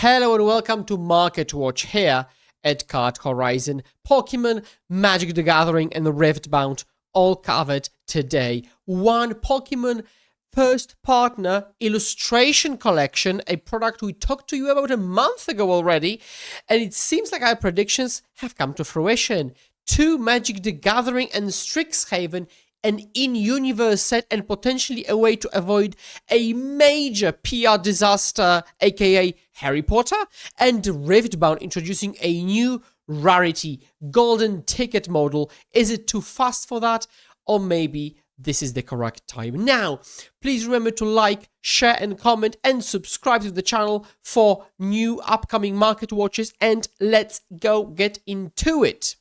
Hello and welcome to Market Watch here at Card Horizon. Pokemon, Magic the Gathering and Riftbound all covered today. One Pokemon first partner illustration collection, a product we talked to you about a month ago already, and it seems like our predictions have come to fruition. Two Magic the Gathering and Strixhaven, an in-universe set and potentially a way to avoid a major PR disaster, aka Harry Potter, and Riftbound introducing a new rarity, golden ticket model. Is it too fast for that? Or maybe this is the correct time. Now, please remember to like, share and comment and subscribe to the channel for new upcoming market watches, and let's go get into it.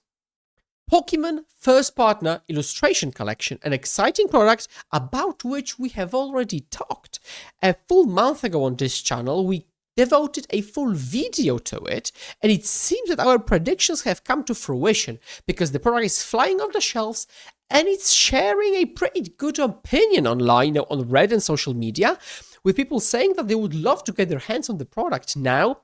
Pokemon First Partner Illustration Collection, an exciting product about which we have already talked. A full month ago on this channel, we devoted a full video to it, and it seems that our predictions have come to fruition because the product is flying off the shelves and it's sharing a pretty good opinion online, on Reddit and social media, with people saying that they would love to get their hands on the product now.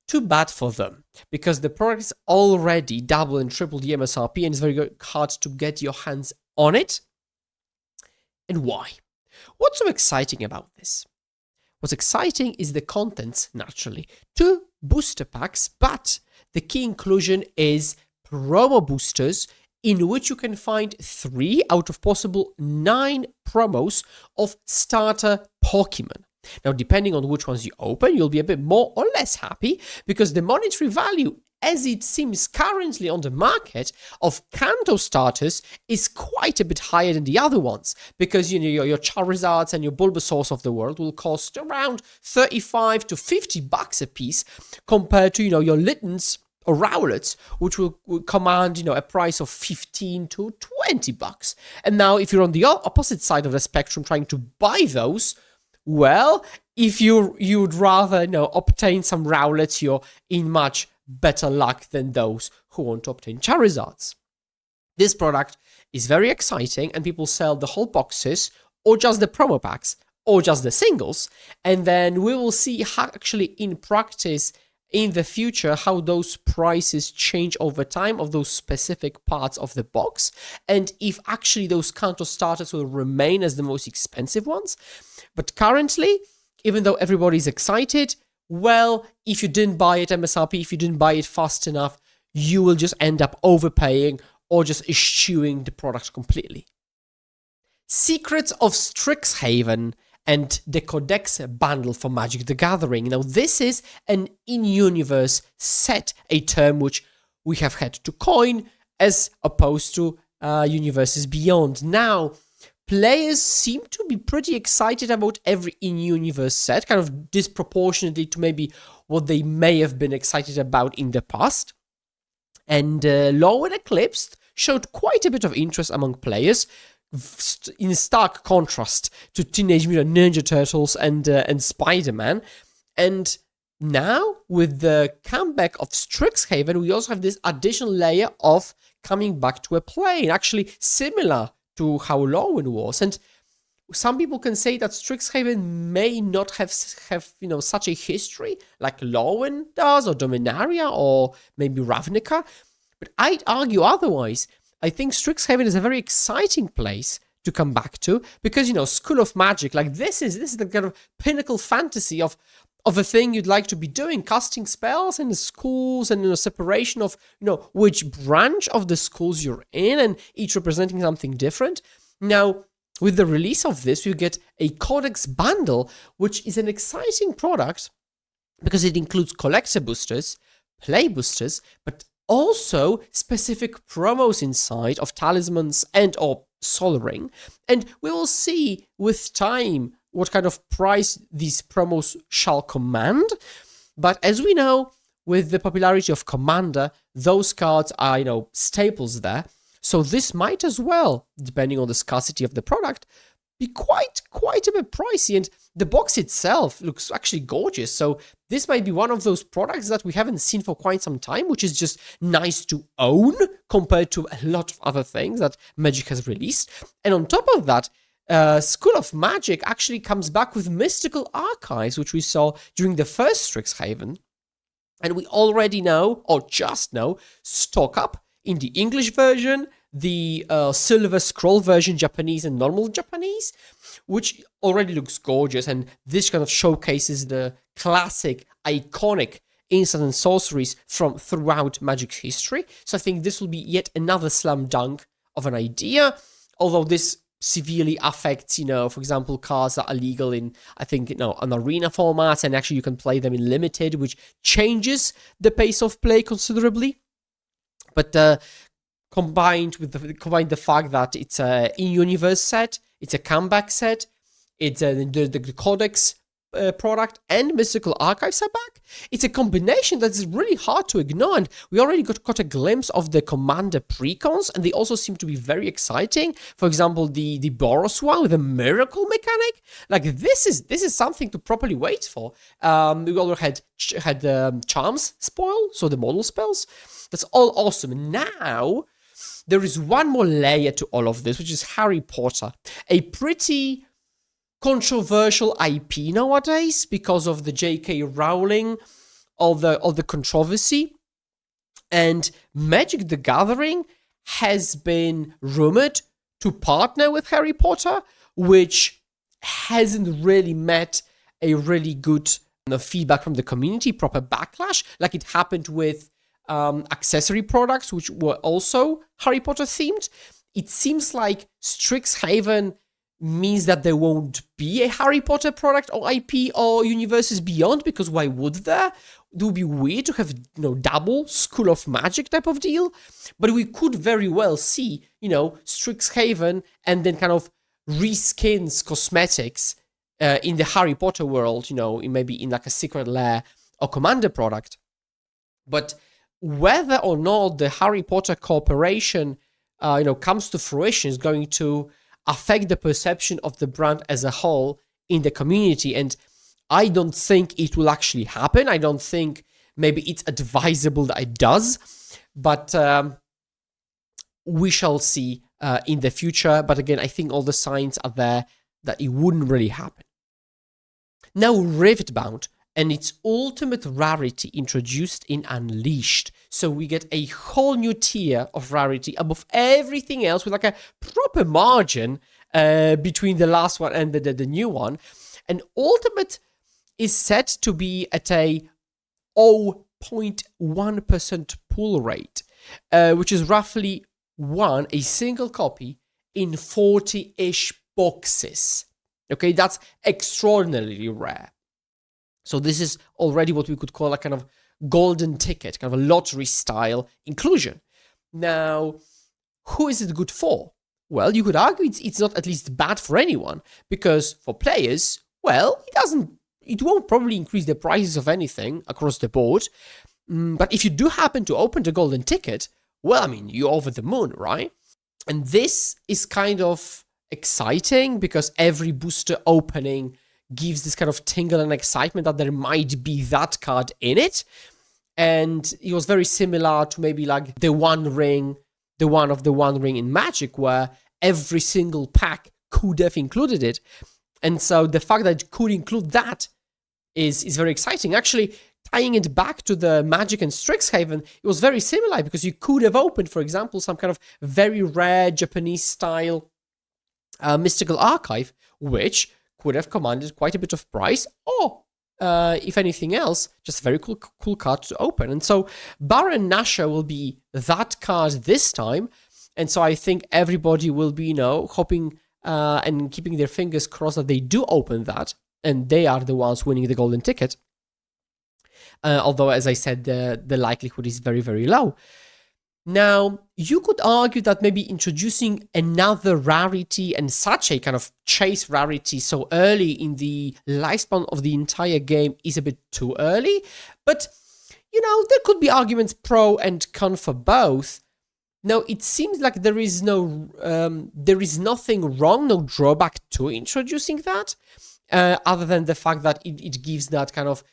Too bad for them, because the product is already double and triple the MSRP and it's very hard to get your hands on it. And why? What's so exciting about this? What's exciting is the contents, naturally. 2 booster packs, but the key inclusion is promo boosters, in which you can find 3 out of possible 9 promos of starter Pokemon. Now, depending on which ones you open, you'll be a bit more or less happy, because the monetary value, as it seems currently on the market, of Kanto starters is quite a bit higher than the other ones, because your Charizards and your Bulbasaurs of the world will cost around 35 to 50 bucks a piece, compared to your Littens or Rowlets, which will command a price of 15 to 20 bucks. And now, if you're on the opposite side of the spectrum trying to buy those, well, if you'd rather obtain some Rowlets, you're in much better luck than those who want to obtain Charizards. This product is very exciting, and people sell the whole boxes, or just the promo packs, or just the singles, and then we will see how actually in practice in the future how those prices change over time of those specific parts of the box, and if actually those Kanto starters will remain as the most expensive ones. But currently, even though everybody's excited, well, if you didn't buy it MSRP, if you didn't buy it fast enough, you will just end up overpaying or just eschewing the product completely. Secrets of Strixhaven and the Codex bundle for Magic the Gathering. Now, this is an in-universe set, a term which we have had to coin as opposed to universes beyond. Now, players seem to be pretty excited about every in-universe set, kind of disproportionately to maybe what they may have been excited about in the past. And Low and Eclipsed showed quite a bit of interest among players, in stark contrast to Teenage Mutant Ninja Turtles and Spider-Man. And now, with the comeback of Strixhaven, we also have this additional layer of coming back to a plane, actually similar to how Lowen was. And some people can say that Strixhaven may not have such a history like Lowen does, or Dominaria, or maybe Ravnica, but I'd argue otherwise. I think Strixhaven is a very exciting place to come back to, because School of Magic, like this is the kind of pinnacle fantasy of a thing you'd like to be doing, casting spells in the schools, and separation of which branch of the schools you're in, and each representing something different. Now, with the release of this, you get a Codex bundle, which is an exciting product because it includes collector boosters, play boosters, but also specific promos inside of talismans and or Sol Ring. And we will see with time what kind of price these promos shall command. But as we know, with the popularity of Commander, those cards are, staples there. So this might as well, depending on the scarcity of the product, be quite a bit pricey. And the box itself looks actually gorgeous. So this might be one of those products that we haven't seen for quite some time, which is just nice to own compared to a lot of other things that Magic has released. And on top of that, School of Magic actually comes back with Mystical Archives, which we saw during the first Strixhaven. And we already know, or just know, stock up in the English version, the Silver Scroll version, Japanese and normal Japanese, which already looks gorgeous. And this kind of showcases the classic, iconic instant and sorceries from throughout Magic's history. So I think this will be yet another slam dunk of an idea, although this severely affects, for example, cards that are legal in, I think, an arena format, and actually you can play them in limited, which changes the pace of play considerably. But combined the fact that it's a in-universe set, it's a comeback set, it's the Codex product, and Mystical Archives are back. It's a combination that's really hard to ignore, and we already got a glimpse of the Commander precons, and they also seem to be very exciting. For example, the Boros one with a miracle mechanic. Like, this is something to properly wait for. We already had Charms spoil, so the model spells. That's all awesome. Now there is one more layer to all of this, which is Harry Potter, a pretty controversial IP nowadays because of the J.K. Rowling, all the controversy, and Magic the Gathering has been rumored to partner with Harry Potter, which hasn't really met a really good feedback from the community, proper backlash, like it happened with accessory products, which were also Harry Potter themed. It seems like Strixhaven means that there won't be a Harry Potter product or IP or Universes Beyond, because why would there? It would be weird to have, double School of Magic type of deal. But we could very well see, Strixhaven and then kind of reskins cosmetics in the Harry Potter world, maybe in like a Secret Lair or Commander product. But whether or not the Harry Potter cooperation, comes to fruition is going to affect the perception of the brand as a whole in the community. And I don't think it will actually happen. I don't think maybe it's advisable that it does, but we shall see in the future. But again, I think all the signs are there that it wouldn't really happen. Now, Riftbound and its ultimate rarity introduced in Unleashed. So we get a whole new tier of rarity above everything else with like a proper margin between the last one and the new one. And Ultimate is set to be at a 0.1% pull rate, which is roughly a single copy in 40-ish boxes. Okay, that's extraordinarily rare. So this is already what we could call a kind of golden ticket, kind of a lottery style inclusion. Now, who is it good for? Well, you could argue it's not at least bad for anyone, because for players, well, it won't probably increase the prices of anything across the board. But if you do happen to open the golden ticket, well, I mean, you're over the moon, right? And this is kind of exciting because every booster opening gives this kind of tingle and excitement that there might be that card in it. And it was very similar to maybe like the One Ring in Magic, where every single pack could have included it. And so the fact that it could include that is very exciting. Actually, tying it back to the Magic and Strixhaven, it was very similar because you could have opened, for example, some kind of very rare Japanese style Mystical Archive, which could have commanded quite a bit of price, or if anything else, just a very cool card to open. And so Baron Nashor will be that card this time, and so I think everybody will be, hoping and keeping their fingers crossed that they do open that, and they are the ones winning the golden ticket. Although, as I said, the likelihood is very, very low. Now, you could argue that maybe introducing another rarity and such a kind of chase rarity so early in the lifespan of the entire game is a bit too early. But, there could be arguments pro and con for both. Now, it seems like there is nothing wrong, no drawback to introducing that. Other than the fact that it gives that kind of,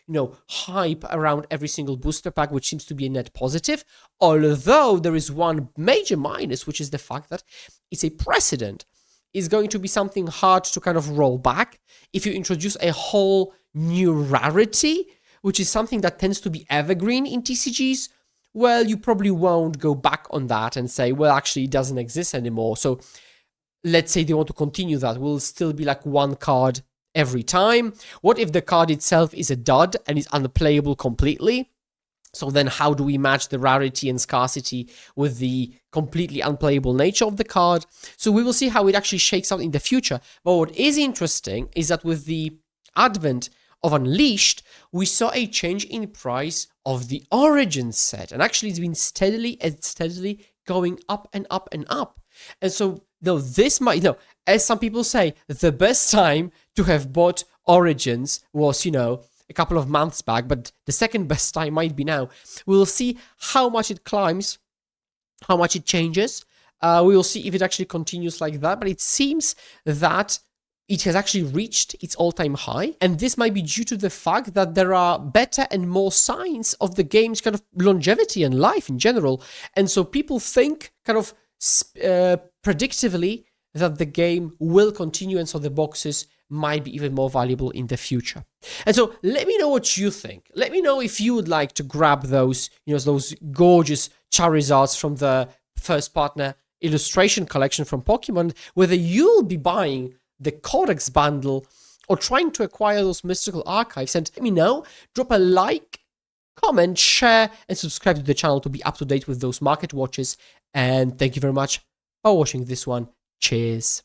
hype around every single booster pack, which seems to be a net positive. Although there is one major minus, which is the fact that it's a precedent. It's going to be something hard to kind of roll back if you introduce a whole new rarity, which is something that tends to be evergreen in TCGs, well, you probably won't go back on that and say, well, actually, it doesn't exist anymore. So let's say they want to continue that. Will still be like one card every time. What if the card itself is a dud and is unplayable completely? So then how do we match the rarity and scarcity with the completely unplayable nature of the card? So we will see how it actually shakes out in the future. But what is interesting is that with the advent of Unleashed, we saw a change in price of the Origin set. And actually it's been steadily and steadily going up and up and up. And so though this might, as some people say, the best time to have bought Origins was, a couple of months back, but the second best time might be now. We'll see how much it climbs, how much it changes. We will see if it actually continues like that, but it seems that it has actually reached its all-time high, and this might be due to the fact that there are better and more signs of the game's kind of longevity and life in general, and so people think kind of predictively that the game will continue, and so the boxes might be even more valuable in the future. And so let me know what you think. Let me know if you would like to grab those, those gorgeous Charizards from the first partner illustration collection from Pokemon, whether you'll be buying the Codex bundle or trying to acquire those mystical archives. And let me know. Drop a like, comment, share, and subscribe to the channel to be up to date with those market watches. And thank you very much for watching this one. Cheers.